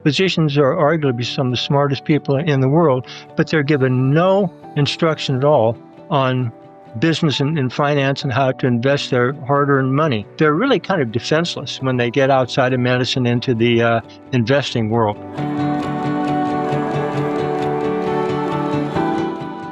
Physicians are arguably some of the smartest people in the world, but they're given no instruction at all on business and finance and how to invest their hard-earned money. They're really kind of defenseless when they get outside of medicine into the investing world.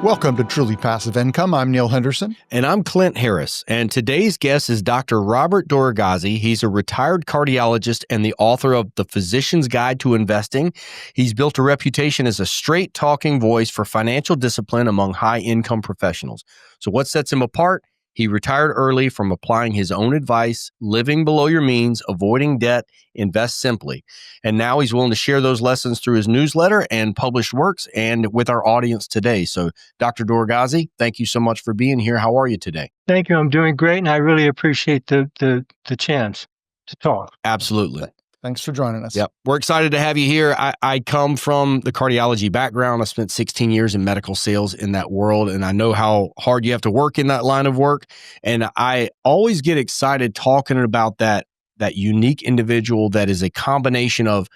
Welcome to Truly Passive Income. I'm Neil Henderson. And I'm Clint Harris. And today's guest is Dr. Robert Doroghazi. He's a retired cardiologist and the author of The Physician's Guide to Investing. He's built a reputation as a straight-talking voice for financial discipline among high-income professionals. So what sets him apart? He retired early from applying his own advice, living below your means, avoiding debt, invest simply. And now he's willing to share those lessons through his newsletter and published works and with our audience today. So, Dr. Doroghazi, thank you so much for being here. How are you today? Thank you. I'm doing great, and I really appreciate the chance to talk. Absolutely. Thanks for joining us. Yep. We're excited to have you here. I come from the cardiology background. I spent 16 years in medical sales in that world, and I know how hard you have to work in that line of work. And I always get excited talking about that unique individual that is a combination of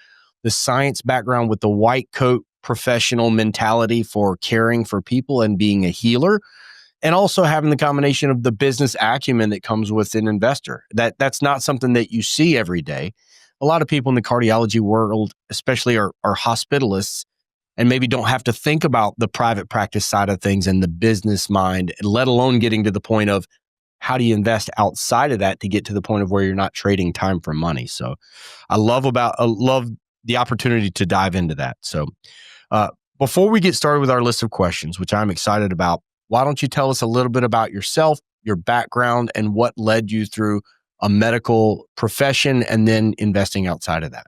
the science background with the white coat professional mentality for caring for people and being a healer, and also having the combination of the business acumen that comes with an investor. That's not something that you see every day. A lot of people in the cardiology world, especially are hospitalists and maybe don't have to think about the private practice side of things and the business mind, let alone getting to the point of how do you invest outside of that to get to the point of where you're not trading time for money. So I love the opportunity to dive into that. So before we get started with our list of questions, which I'm excited about, why don't you tell us a little bit about yourself, your background, and what led you through a medical profession and then investing outside of that?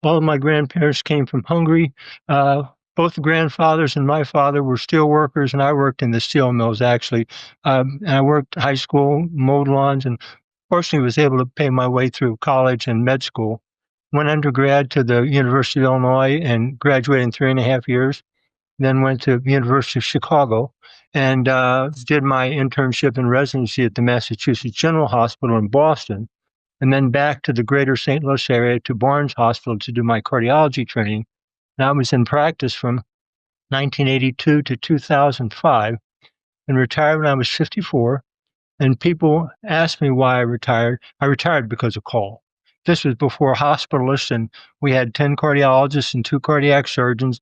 All of my grandparents came from Hungary. Both the grandfathers and my father were steel workers, and I worked in the steel mills, actually. And I worked high school, mowed lawns, and fortunately was able to pay my way through college and med school. Went undergrad to the University of Illinois and graduated in 3.5 years. Then went to the University of Chicago and did my internship and residency at the Massachusetts General Hospital in Boston, and then back to the greater St. Louis area to Barnes Hospital to do my cardiology training. And I was in practice from 1982 to 2005 and retired when I was 54. And people asked me why I retired. I retired because of call. This was before hospitalists, and we had 10 cardiologists and 2 cardiac surgeons.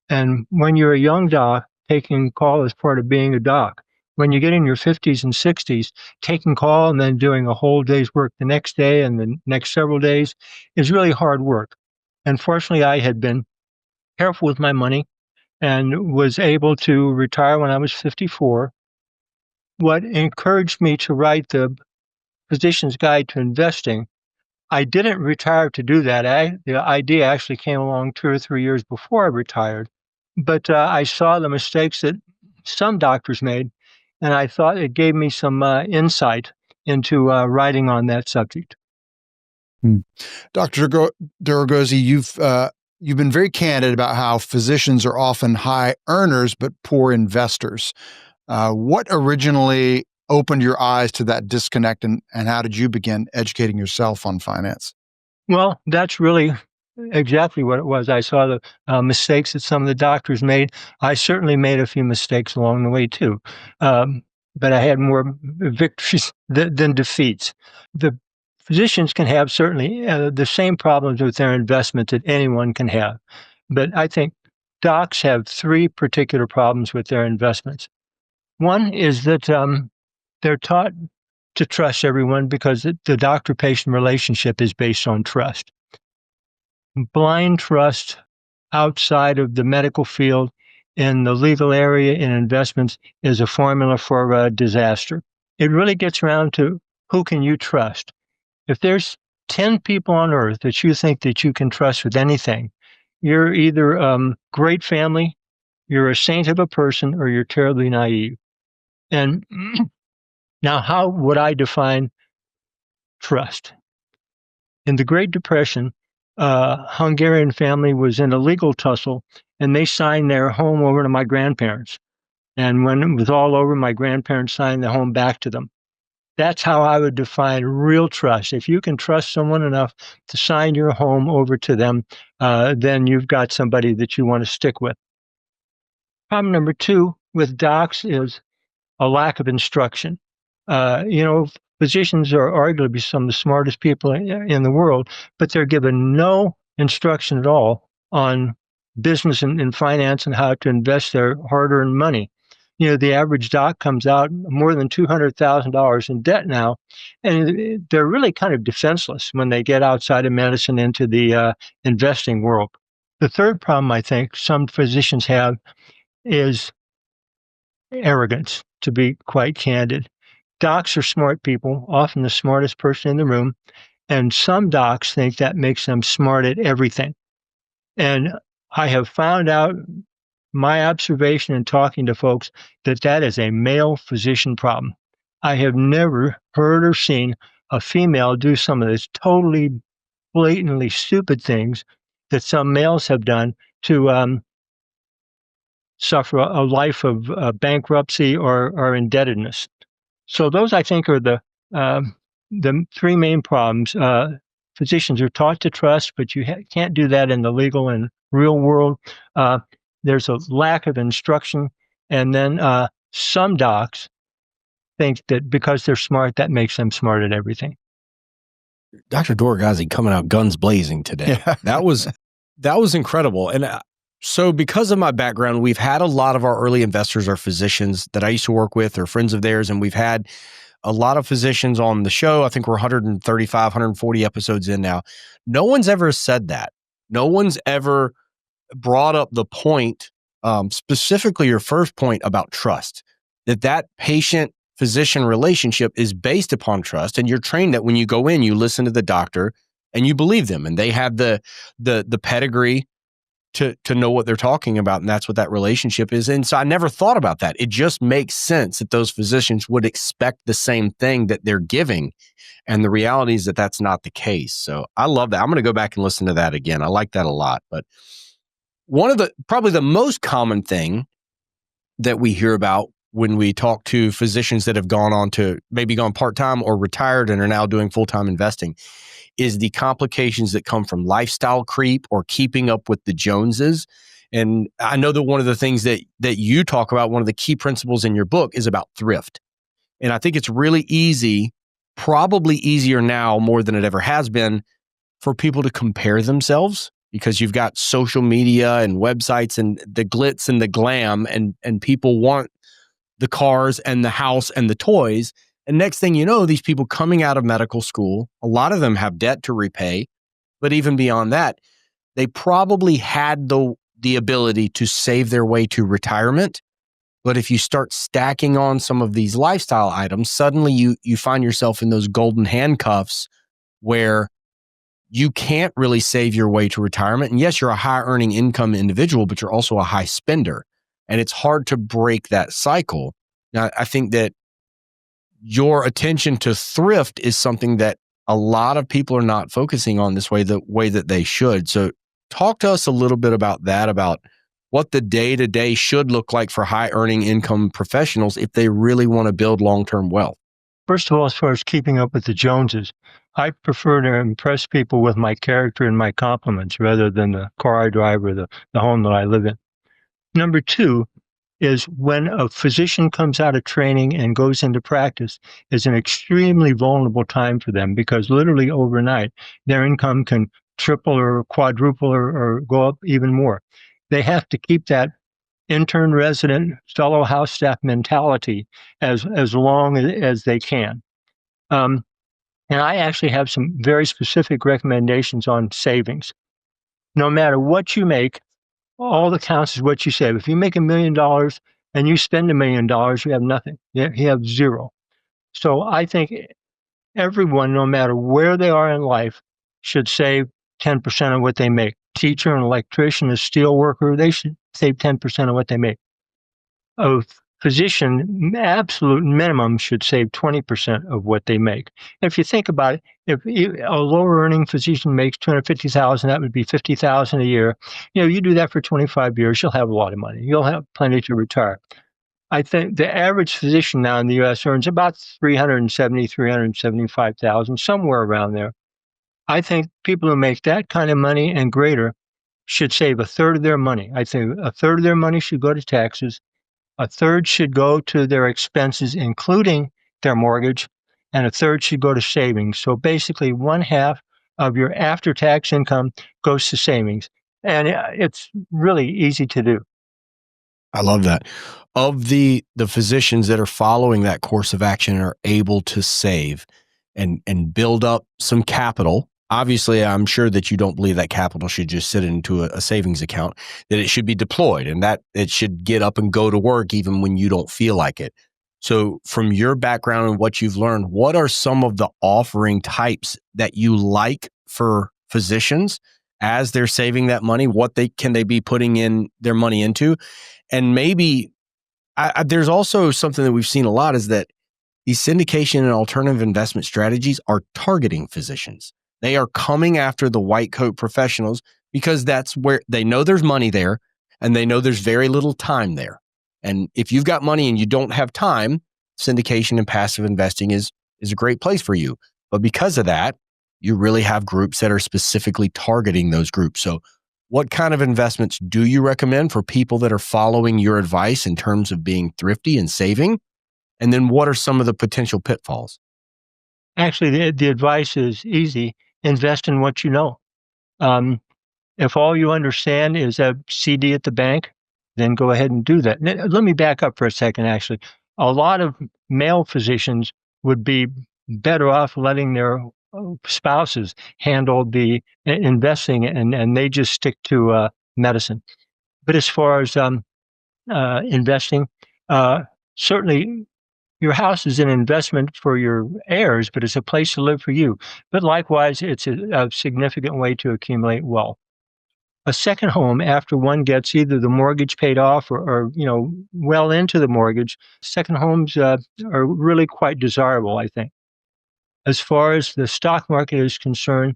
And when you're a young doc, taking call is part of being a doc. When you get in your 50s and 60s, taking call and then doing a whole day's work the next day and the next several days is really hard work. And fortunately, I had been careful with my money and was able to retire when I was 54. What encouraged me to write the Physician's Guide to Investing, I didn't retire to do that. The idea actually came along 2 or 3 years before I retired. But I saw the mistakes that some doctors made, and I thought it gave me some insight into writing on that subject. Dr. Doroghazi, you've been very candid about how physicians are often high earners but poor investors. What originally opened your eyes to that disconnect, and how did you begin educating yourself on finance? Well, that's really exactly what it was. I saw the mistakes that some of the doctors made. I certainly made a few mistakes along the way too, but I had more victories than defeats. The physicians can have certainly the same problems with their investment that anyone can have, but I think docs have 3 particular problems with their investments. One is that they're taught to trust everyone because the doctor-patient relationship is based on trust. Blind trust outside of the medical field in the legal area in investments is a formula for disaster. It really gets around to who can you trust. If there's 10 people on earth that you think that you can trust with anything, you're either great family, you're a saint of a person, or you're terribly naive. And now, how would I define trust? In the Great Depression, Hungarian family was in a legal tussle, and they signed their home over to my grandparents. And when it was all over, my grandparents signed the home back to them. That's how I would define real trust. If you can trust someone enough to sign your home over to them, then you've got somebody that you want to stick with. Problem number two with docs is a lack of instruction. Physicians are arguably some of the smartest people in the world, but they're given no instruction at all on business and finance and how to invest their hard-earned money. The average doc comes out more than $200,000 in debt now, and they're really kind of defenseless when they get outside of medicine into the investing world. The third problem I think some physicians have is arrogance, to be quite candid. Docs are smart people, often the smartest person in the room, and some docs think that makes them smart at everything. And I have found out, my observation in talking to folks, that is a male physician problem. I have never heard or seen a female do some of these totally blatantly stupid things that some males have done to suffer a life of bankruptcy or indebtedness. So those, I think, are the three main problems. Physicians are taught to trust, but you can't do that in the legal and real world. There's a lack of instruction, and then some docs think that because they're smart, that makes them smart at everything. Dr. Doroghazi coming out guns blazing today. Yeah. That was incredible. And so because of my background, we've had a lot of our early investors are physicians that I used to work with or friends of theirs, and we've had a lot of physicians on the show. I think we're 135, 140 episodes in now. No one's ever said that. No one's ever brought up the point, specifically your first point about trust, that patient-physician relationship is based upon trust. And you're trained that when you go in, you listen to the doctor and you believe them, and they have the pedigree to know what they're talking about. And that's what that relationship is. And so I never thought about that. It just makes sense that those physicians would expect the same thing that they're giving. And the reality is that that's not the case. So I love that. I'm going to go back and listen to that again. I like that a lot. But one of probably the most common thing that we hear about when we talk to physicians that have gone part-time or retired and are now doing full-time investing is the complications that come from lifestyle creep or keeping up with the Joneses. And I know that one of the things that you talk about, one of the key principles in your book, is about thrift. And I think it's really easy, probably easier now more than it ever has been, for people to compare themselves, because you've got social media and websites and the glitz and the glam, and people want the cars and the house and the toys. And next thing you know, these people coming out of medical school, a lot of them have debt to repay. But even beyond that, they probably had the ability to save their way to retirement. But if you start stacking on some of these lifestyle items, suddenly you find yourself in those golden handcuffs where you can't really save your way to retirement. And yes, you're a high earning income individual, but you're also a high spender. And it's hard to break that cycle. Now, I think that your attention to thrift is something that a lot of people are not focusing on the way that they should. So talk to us a little bit about that, about what the day-to-day should look like for high earning income professionals if they really want to build long-term wealth. First of all, as far as keeping up with the Joneses, I prefer to impress people with my character and my compliments rather than the car I drive or the home that I live in. Number two is when a physician comes out of training and goes into practice is an extremely vulnerable time for them, because literally overnight, their income can triple or quadruple or go up even more. They have to keep that intern, resident, fellow house staff mentality as long as they can. And I actually have some very specific recommendations on savings. No matter what you make, all that counts is what you save. If you make $1 million and you spend $1 million, you have nothing. You have zero. So I think everyone, no matter where they are in life, should save 10% of what they make. Teacher, an electrician, a steel worker, they should save 10% of what they make. A physician, absolute minimum, should save 20% of what they make. If you think about it, if a lower earning physician makes $250,000, that would be $50,000 a year. You do that for 25 years, you'll have a lot of money. You'll have plenty to retire. I think the average physician now in the U.S. earns about 375,000, somewhere around there. I think people who make that kind of money and greater should save a third of their money. I think a third of their money should go to taxes. A third should go to their expenses, including their mortgage, and a third should go to savings. So basically, one half of your after-tax income goes to savings. And it's really easy to do. I love that. Of the physicians that are following that course of action and are able to save and build up some capital, obviously, I'm sure that you don't believe that capital should just sit into a savings account, that it should be deployed and that it should get up and go to work even when you don't feel like it. So from your background and what you've learned, what are some of the offering types that you like for physicians as they're saving that money? What can they be putting in their money into? And maybe there's also something that we've seen a lot is that these syndication and alternative investment strategies are targeting physicians. They are coming after the white coat professionals because that's where they know there's money there and they know there's very little time there. And if you've got money and you don't have time, syndication and passive investing is a great place for you. But because of that, you really have groups that are specifically targeting those groups. So what kind of investments do you recommend for people that are following your advice in terms of being thrifty and saving? And then what are some of the potential pitfalls? Actually, the advice is easy. Invest in what you know. If all you understand is a CD at the bank, then go ahead and do that. Let me back up for a second, actually. A lot of male physicians would be better off letting their spouses handle the investing and they just stick to medicine. But as far as investing, certainly your house is an investment for your heirs, but it's a place to live for you. But likewise, it's a significant way to accumulate wealth. A second home after one gets either the mortgage paid off or well into the mortgage, second homes are really quite desirable, I think. As far as the stock market is concerned,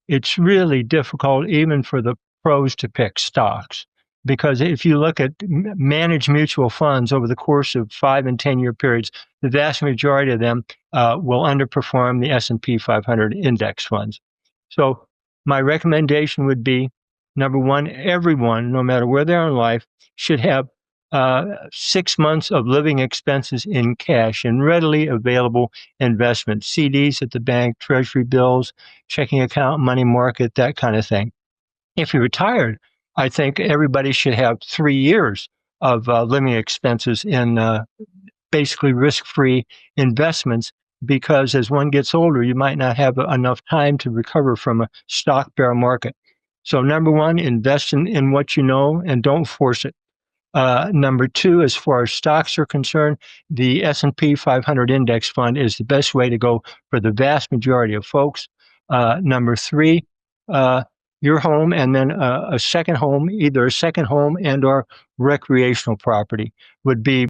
it's really difficult even for the pros to pick stocks. Because if you look at managed mutual funds over the course of 5 and 10-year periods, the vast majority of them will underperform the S&P 500 index funds. So my recommendation would be, number one, everyone, no matter where they are in life, should have 6 months of living expenses in cash and readily available investments, CDs at the bank, treasury bills, checking account, money market, that kind of thing. If you're retired, I think everybody should have 3 years of living expenses in basically risk-free investments, because as one gets older, you might not have enough time to recover from a stock bear market. So number one, invest in what you know and don't force it. Number two, as far as stocks are concerned, the S&P 500 index fund is the best way to go for the vast majority of folks. Number three, your home, and then a second home, either a second home and or recreational property would be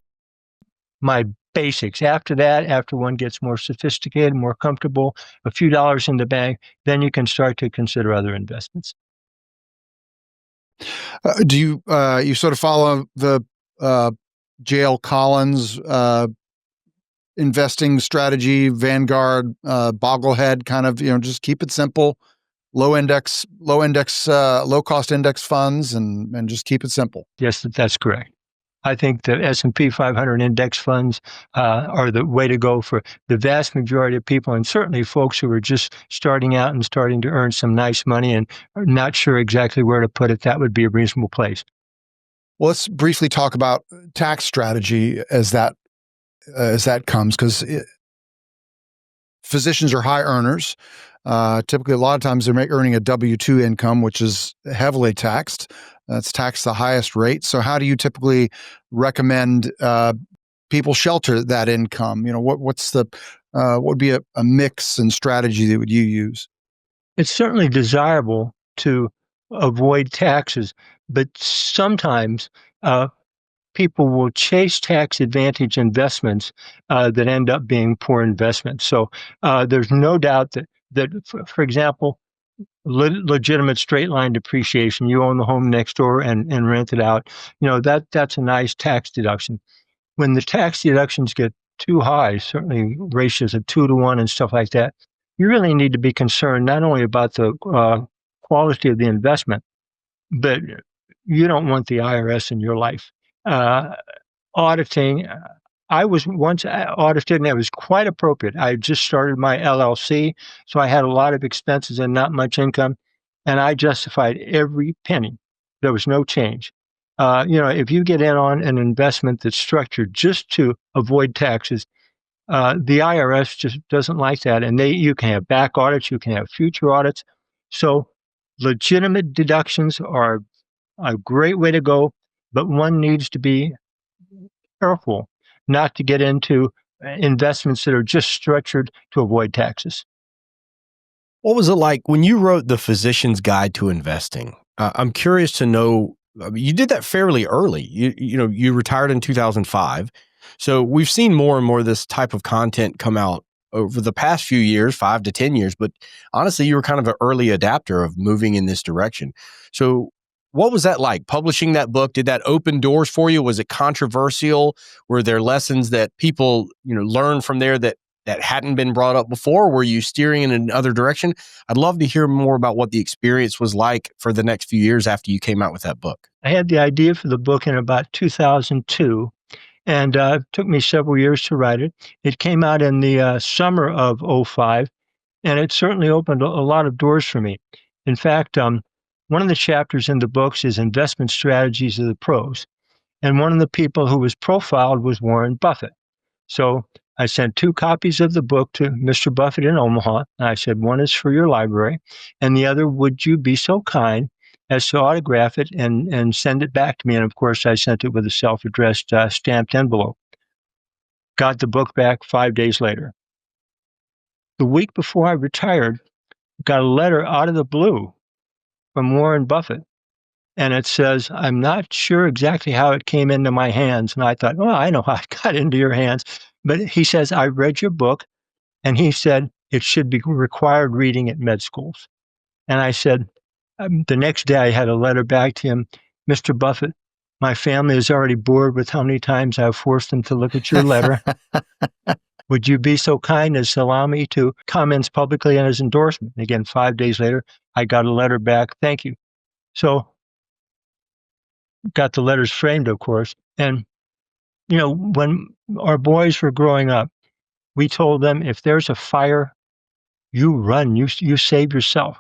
my basics. After that, after one gets more sophisticated, more comfortable, a few dollars in the bank, then you can start to consider other investments. Do you sort of follow the J.L. Collins investing strategy, Vanguard, Bogglehead kind of, just keep it simple, low cost index funds and just keep it simple? Yes, that's correct. I think the S&P 500 index funds are the way to go for the vast majority of people, and certainly folks who are just starting out and starting to earn some nice money and are not sure exactly where to put it. That would be a reasonable place. Well, let's briefly talk about tax strategy as that comes, because physicians are high earners. Typically, a lot of times they're earning a W-2 income, which is heavily taxed. That's taxed the highest rate. So how do you typically recommend people shelter that income? What would be a mix and strategy that would you use? It's certainly desirable to avoid taxes, but sometimes people will chase tax advantage investments that end up being poor investments. So there's no doubt that for example, legitimate straight line depreciation, you own the home next door and rent it out, that's a nice tax deduction. when the tax deductions get too high, certainly ratios of 2 to 1 and stuff like that, you really need to be concerned not only about the quality of the investment, but you don't want the IRS in your life. Auditing, I was once audited, and it was quite appropriate. I just started my LLC, so I had a lot of expenses and not much income, and I justified every penny. There was no change. If you get in on an investment that's structured just to avoid taxes, the IRS just doesn't like that, and you can have back audits, you can have future audits. So legitimate deductions are a great way to go, but one needs to be careful not to get into investments that are just structured to avoid taxes. What was it like when you wrote The Physician's Guide to Investing? I'm curious to know, you did that fairly early. You retired in 2005. So we've seen more and more of this type of content come out over the past few years, 5 to 10 years. But honestly, you were kind of an early adapter of moving in this direction. So what was that like, publishing that book? Did that open doors for you? Was it controversial? Were there lessons that people, learned from there that hadn't been brought up before? Were you steering in another direction? I'd love to hear more about what the experience was like for the next few years after you came out with that book. I had the idea for the book in about 2002, and it took me several years to write it. It came out in the summer of '05, and it certainly opened a lot of doors for me. In fact, one of the chapters in the books is investment strategies of the pros. And one of the people who was profiled was Warren Buffett. So I sent 2 copies of the book to Mr. Buffett in Omaha. And I said, one is for your library, and the other, would you be so kind as to autograph it and send it back to me? And of course, I sent it with a self-addressed stamped envelope. Got the book back 5 days later. The week before I retired, got a letter out of the blue from Warren Buffett. And it says, I'm not sure exactly how it came into my hands. And I thought, well, I know how it got into your hands. But he says, I read your book. And he said, it should be required reading at med schools. And I said, the next day I had a letter back to him, Mr. Buffett, my family is already bored with how many times I've forced them to look at your letter. Would you be so kind as to allow me to comment publicly on his endorsement? And again, 5 days later, I got a letter back. Thank you. So got the letters framed, of course. And, when our boys were growing up, we told them, if there's a fire, you run, you save yourself.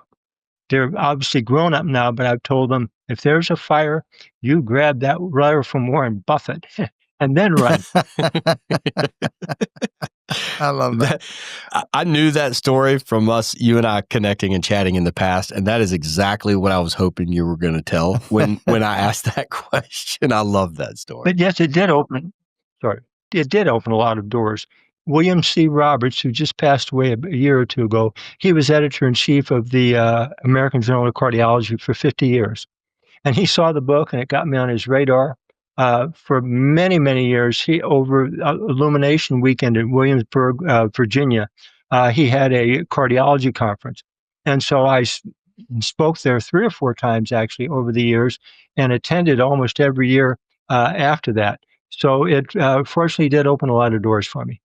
They're obviously grown up now, but I've told them, if there's a fire, you grab that letter from Warren Buffett and then run. I love that. I knew that story from you and I connecting and chatting in the past, and that is exactly what I was hoping you were going to tell when I asked that question. I love that story. But yes, it did open a lot of doors. William C. Roberts, who just passed away a year or two ago, he was editor-in-chief of the American Journal of Cardiology for 50 years. And he saw the book, and it got me on his radar. For many, many years, he over Illumination Weekend in Williamsburg, Virginia, he had a cardiology conference. And so I spoke there 3 or 4 times, actually, over the years, and attended almost every year after that. So it fortunately did open a lot of doors for me.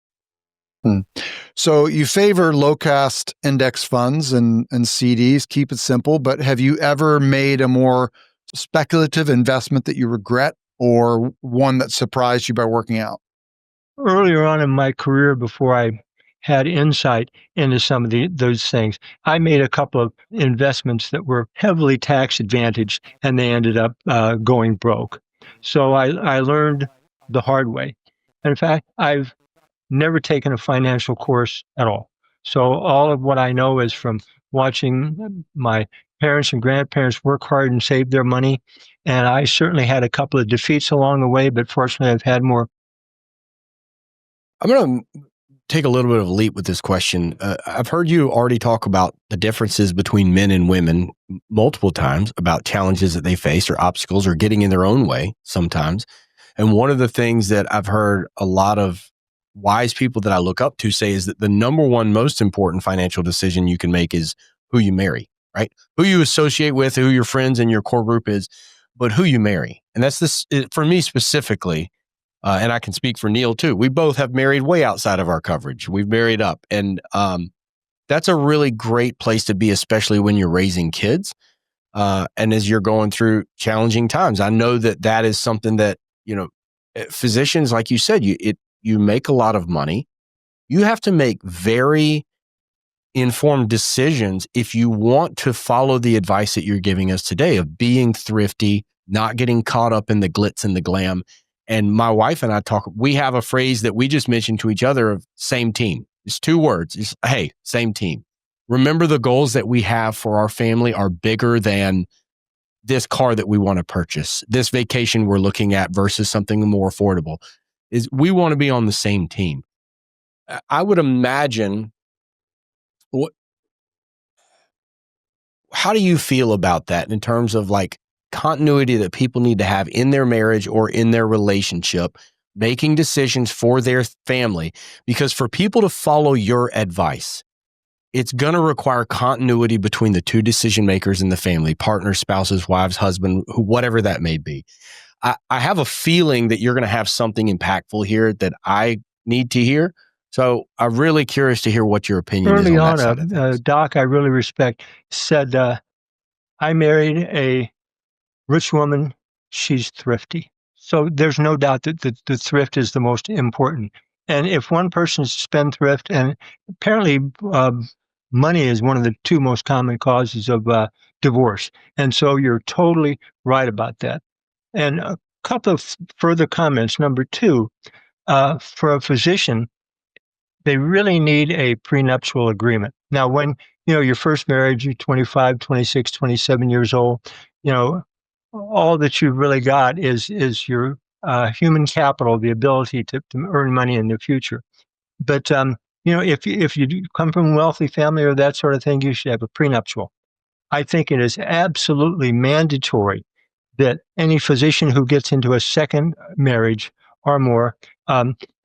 So you favor low-cost index funds and CDs, keep it simple, but have you ever made a more speculative investment that you regret, or one that surprised you by working out? Earlier on in my career, before I had insight into some of those things, I made a couple of investments that were heavily tax advantaged, and they ended up going broke. So I learned the hard way. In fact, I've never taken a financial course at all. So all of what I know is from watching my parents and grandparents work hard and save their money. And I certainly had a couple of defeats along the way, but fortunately I've had more. I'm going to take a little bit of a leap with this question. I've heard you already talk about the differences between men and women multiple times, about challenges that they face or obstacles or getting in their own way sometimes. And one of the things that I've heard a lot of wise people that I look up to say is that the number one most important financial decision you can make is who you marry, right? Who you associate with, who your friends and your core group is, but who you marry. And that's this, for me specifically, And I can speak for Neil too. We both have married way outside of our coverage. We've married up. And that's a really great place to be, especially when you're raising kids. And as you're going through challenging times, I know that is something that, physicians, like you said, you make a lot of money. You have to make very informed decisions if you want to follow the advice that you're giving us today of being thrifty, not getting caught up in the glitz and the glam. And my wife and I we have a phrase that we just mentioned to each other of same team. It's 2 words. It's, hey, same team. Remember, the goals that we have for our family are bigger than this car that we want to purchase, this vacation we're looking at versus something more affordable. Is we want to be on the same team. I would imagine how do you feel about that in terms of like continuity that people need to have in their marriage or in their relationship, making decisions for their family? Because for people to follow your advice, it's going to require continuity between the 2 decision makers in the family, partners, spouses, wives, husband, whatever that may be. I have a feeling that you're going to have something impactful here that I need to hear. So I'm really curious to hear what your opinion is on that side of things. Doc I really respect said, I married a rich woman. She's thrifty. So there's no doubt that the thrift is the most important. And if one person is spendthrift, and apparently money is one of the 2 most common causes of divorce. And so you're totally right about that. And a couple of further comments. Number 2, for a physician, they really need a prenuptial agreement. Now, when, your first marriage, you're 25, 26, 27 years old, all that you've really got is your human capital, the ability to earn money in the future. But, if you come from a wealthy family or that sort of thing, you should have a prenuptial. I think it is absolutely mandatory that any physician who gets into a second marriage or more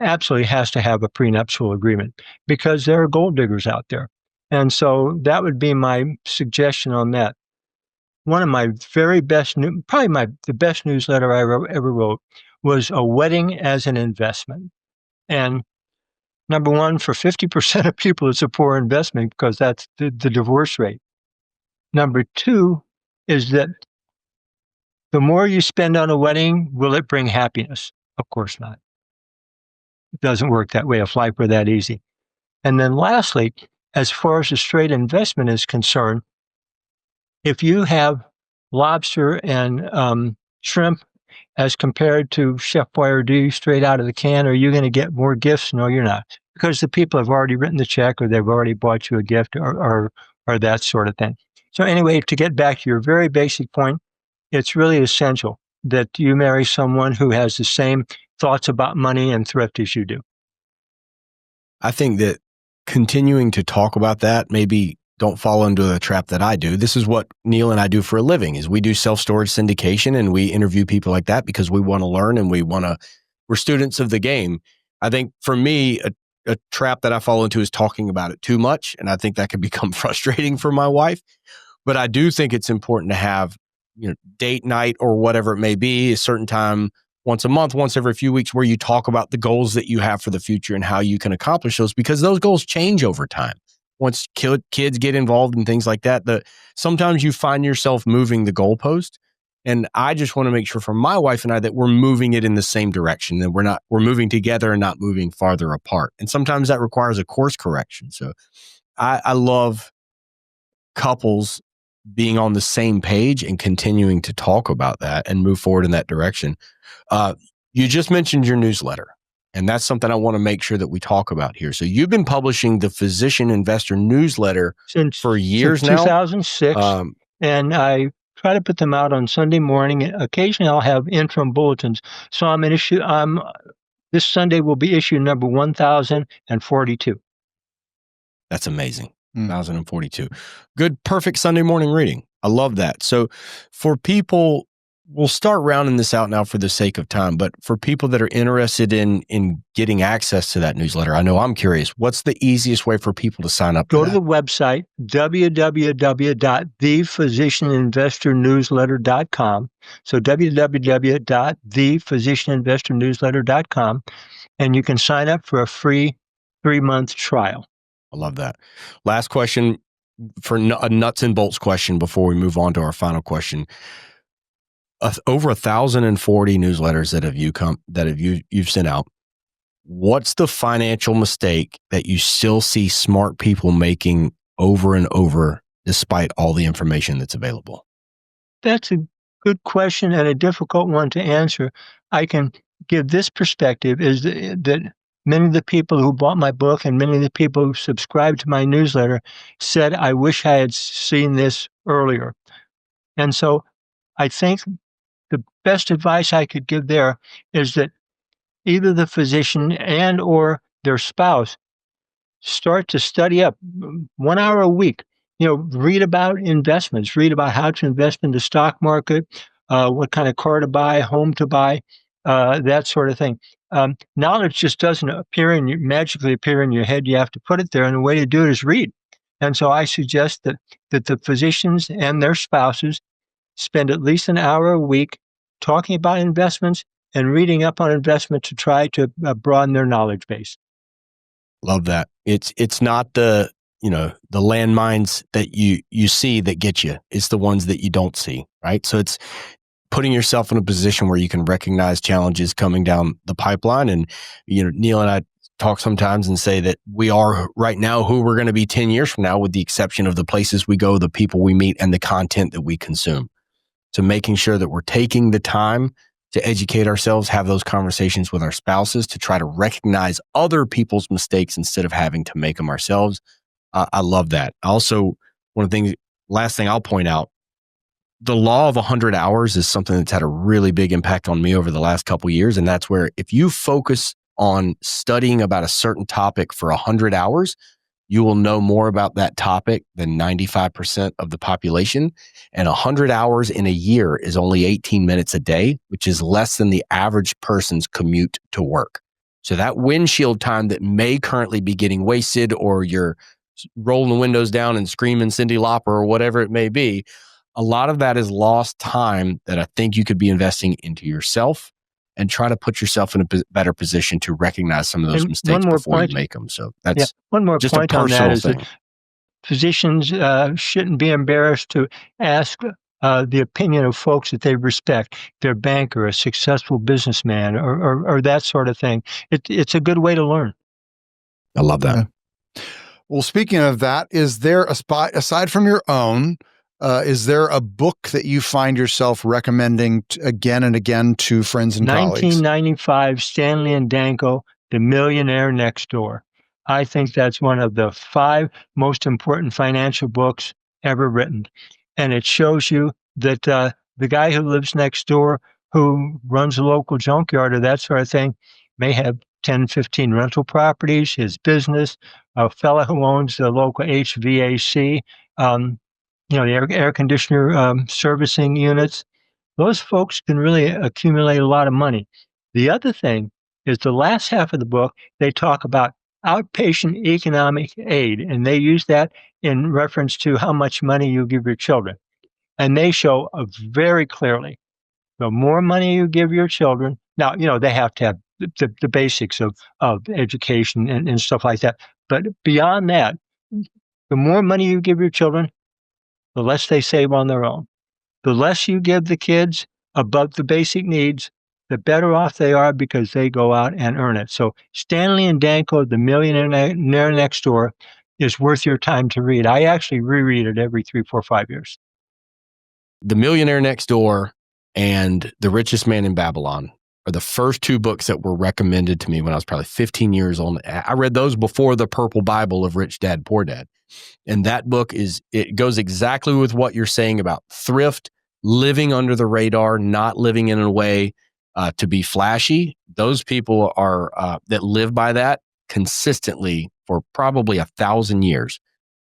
absolutely has to have a prenuptial agreement, because there are gold diggers out there. And so that would be my suggestion on that. One of my very best, the best newsletter I ever wrote was A Wedding as an Investment. And number 1, for 50% of people, it's a poor investment because that's the divorce rate. Number 2 is that the more you spend on a wedding, will it bring happiness? Of course not. It doesn't work that way if life were that easy. And then lastly, as far as a straight investment is concerned, if you have lobster and shrimp as compared to Chef Boyardee straight out of the can, are you going to get more gifts? No, you're not, because the people have already written the check, or they've already bought you a gift, or that sort of thing. So anyway, to get back to your very basic point, it's really essential that you marry someone who has the same thoughts about money and thrift as you do. I think that continuing to talk about that, maybe don't fall into the trap that I do. This is what Neil and I do for a living, is we do self-storage syndication, and we interview people like that because we want to learn and we're students of the game. I think for me, a trap that I fall into is talking about it too much. And I think that can become frustrating for my wife. But I do think it's important to have, date night or whatever it may be, a certain time, once a month, once every few weeks, where you talk about the goals that you have for the future and how you can accomplish those, because those goals change over time. Once kids get involved in things like that, sometimes you find yourself moving the goalpost. And I just want to make sure for my wife and I that we're moving it in the same direction, that we're moving together and not moving farther apart. And sometimes that requires a course correction. So I love couples being on the same page and continuing to talk about that and move forward in that direction. You just mentioned your newsletter, and that's something I want to make sure that we talk about here. So you've been publishing the Physician Investor newsletter for years now? 2006, and I try to put them out on Sunday morning. Occasionally I'll have interim bulletins. So this Sunday will be issue number 1042. That's amazing. 1042. Good, perfect Sunday morning reading. I love that. So for people We'll start rounding this out now for the sake of time, but for people that are interested in getting access to that newsletter, I know I'm curious, what's the easiest way for people to sign up? Go to the website, www.thephysicianinvestornewsletter.com. So www.thephysicianinvestornewsletter.com, and you can sign up for a free 3-month trial. I love that. Last question for a nuts and bolts question before we move on to our final question. Over 1,040 newsletters you've sent out. What's the financial mistake that you still see smart people making over and over, despite all the information that's available? That's a good question and a difficult one to answer. I can give this perspective is that many of the people who bought my book and many of the people who subscribed to my newsletter said, I wish I had seen this earlier. And so I think the best advice I could give there is that either the physician and or their spouse start to study up 1 hour a week. Read about investments, read about how to invest in the stock market, what kind of car to buy, home to buy, that sort of thing. Knowledge just doesn't magically appear in your head. You have to put it there, and the way to do it is read. And so I suggest that the physicians and their spouses spend at least an hour a week talking about investments and reading up on investment to try to broaden their knowledge base. Love that. It's not the landmines that you see that get you. It's the ones that you don't see, right? So it's putting yourself in a position where you can recognize challenges coming down the pipeline. And Neil and I talk sometimes and say that we are right now who we're going to be 10 years from now, with the exception of the places we go, the people we meet, and the content that we consume. So making sure that we're taking the time to educate ourselves, have those conversations with our spouses to try to recognize other people's mistakes instead of having to make them ourselves. I love that. Also, last thing I'll point out, the law of 100 hours is something that's had a really big impact on me over the last couple of years. And that's where if you focus on studying about a certain topic for 100 hours, you will know more about that topic than 95% of the population. And 100 hours in a year is only 18 minutes a day, which is less than the average person's commute to work. So that windshield time that may currently be getting wasted, or you're rolling the windows down and screaming Cyndi Lauper or whatever it may be, a lot of that is lost time that I think you could be investing into yourself and try to put yourself in a better position to recognize some of those mistakes before you make them. So that's one more just point a on that personal is thing. That physicians shouldn't be embarrassed to ask the opinion of folks that they respect, their banker, a successful businessman, or that sort of thing. It's a good way to learn. I love that. Yeah. Well, speaking of that, is there a spot aside from your own? Is there a book that you find yourself recommending again and again to friends and colleagues? 1995, Stanley and Danko, The Millionaire Next Door. I think that's one of the 5 most important financial books ever written. And it shows you that the guy who lives next door, who runs a local junkyard or that sort of thing, may have 10, 15 rental properties, his business, a fellow who owns the local HVAC, the air conditioner servicing units. Those folks can really accumulate a lot of money. The other thing is the last half of the book, they talk about outpatient economic aid, and they use that in reference to how much money you give your children. And they show very clearly, the more money you give your children, now, they have to have the basics of education and stuff like that. But beyond that, the more money you give your children, the less they save on their own. The less you give the kids above the basic needs, the better off they are because they go out and earn it. So Stanley and Danko, The Millionaire Next Door, is worth your time to read. I actually reread it every 3, 4, 5 years. The Millionaire Next Door and The Richest Man in Babylon are the first 2 books that were recommended to me when I was probably 15 years old. I read those before the Purple Bible of Rich Dad, Poor Dad. And that book it goes exactly with what you're saying about thrift, living under the radar, not living in a way to be flashy. Those people are that live by that consistently for probably 1,000 years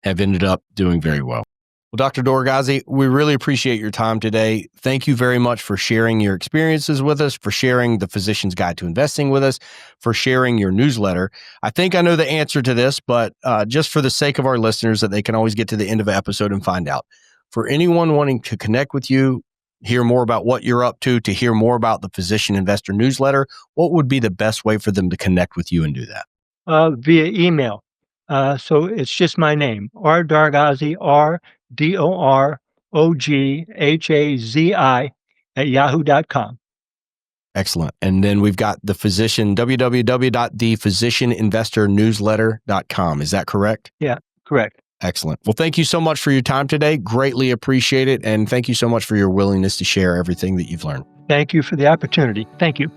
have ended up doing very well. Well, Dr. Doroghazi, we really appreciate your time today. Thank you very much for sharing your experiences with us, for sharing the Physician's Guide to Investing with us, for sharing your newsletter. I think I know the answer to this, but just for the sake of our listeners, that they can always get to the end of the episode and find out. For anyone wanting to connect with you, hear more about what you're up to hear more about the Physician Investor newsletter, what would be the best way for them to connect with you and do that? Via email. So it's just my name, R. Doroghazi, RDOROGHAZI @yahoo.com. Excellent. And then we've got the physician, www.thephysicianinvestornewsletter.com. Is that correct? Yeah, correct. Excellent. Well, thank you so much for your time today. Greatly appreciate it. And thank you so much for your willingness to share everything that you've learned. Thank you for the opportunity. Thank you.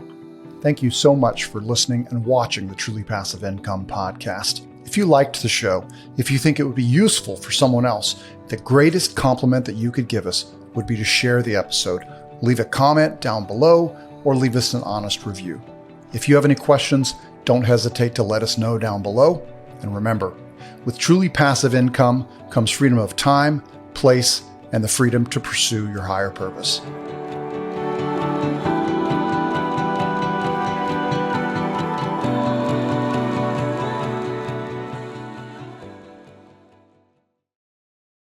Thank you so much for listening and watching the Truly Passive Income podcast. If you liked the show, if you think it would be useful for someone else, the greatest compliment that you could give us would be to share the episode, leave a comment down below, or leave us an honest review. If you have any questions, don't hesitate to let us know down below. And remember, with truly passive income comes freedom of time, place, and the freedom to pursue your higher purpose.